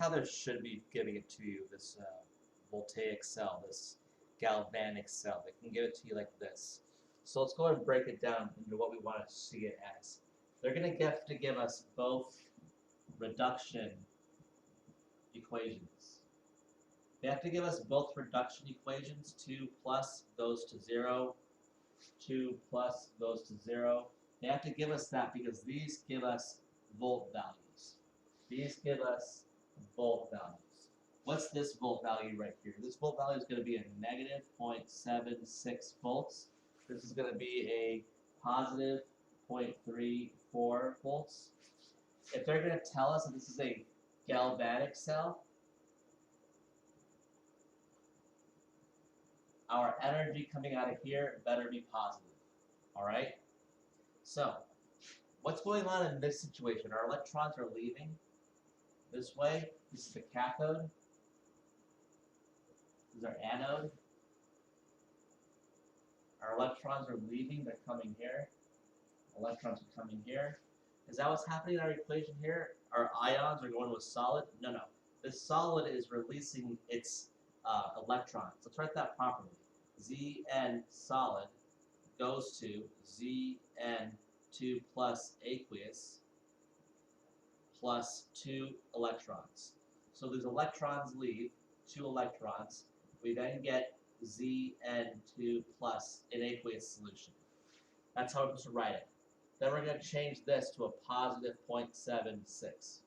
father should be giving it to you, this voltaic cell, this galvanic cell. They can give it to you like this. So let's go ahead and break it down into what we want to see it as. They're going to have to give us both reduction equations. They have to give us both reduction equations. 2 plus goes to 0. 2 plus goes to 0. They have to give us that because these give us volt values. These give us volt values. What's this volt value right here? This volt value is going to be a negative 0.76 volts. This is going to be a positive 0.34 volts. If they're going to tell us that this is a galvanic cell, our energy coming out of here better be positive. All right? So, what's going on in this situation? Our electrons are leaving this way. This is the cathode. This is our anode. Our electrons are leaving. They're coming here. Electrons are coming here. Is that what's happening in our equation here? Our ions are going to a solid? No, no. This solid is releasing its electrons. Let's write that properly. Zn solid goes to Zn2 plus aqueous plus 2 electrons. So these electrons leave, 2 electrons. We then get Zn2 plus in aqueous solution. That's how we're supposed to write it. Then we're going to change this to a positive 0.76.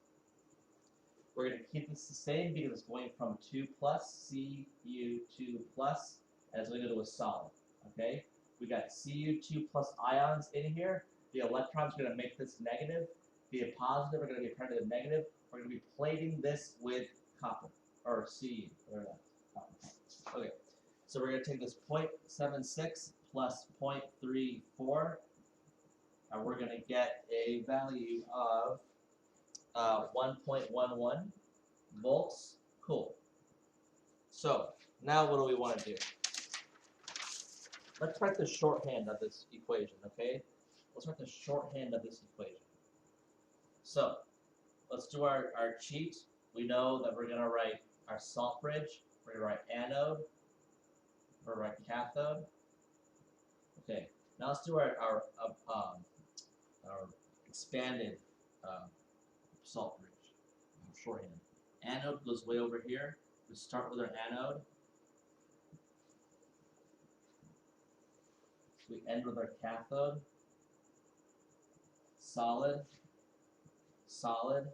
We're going to keep this the same because it's going from 2 plus, Cu2 plus, and it's going to go to a solid. Okay? We got Cu2 plus ions in here. The electrons are going to make this negative. Be a positive, we're going to be turned to a negative. We're going to be plating this with copper, or Cu, whatever that is. Okay, so we're going to take this 0.76 plus 0.34, and we're going to get a value of 1.11 volts. Cool. So now what do we want to do? Let's write the shorthand of this equation, okay? Let's write the shorthand of this equation. So let's do our cheat. We know that we're going to write our salt bridge. We're going to write anode. We're going to write cathode. Okay, now let's do our expanded salt bridge, shorthand. Anode goes way over here. We start with our anode. We end with our cathode. Solid. Solid.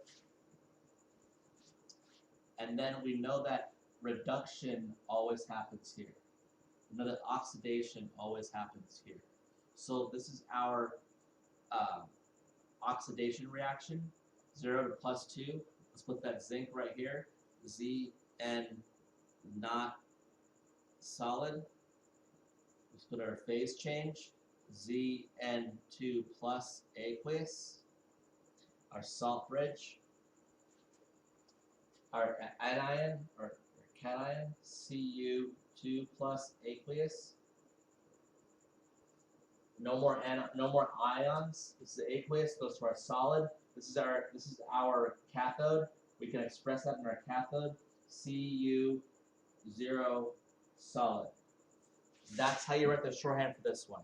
And then we know that reduction always happens here. We know that oxidation always happens here. So this is our oxidation reaction, 0 to plus 2. Let's put that zinc right here, Zn not solid. Let's put our phase change, Zn2 plus aqueous. Our salt bridge, our anion or cation, Cu2 plus aqueous. No more ions. This is the aqueous, goes to our solid. This is our cathode. We can express that in our cathode, Cu0 solid. That's how you write the shorthand for this one.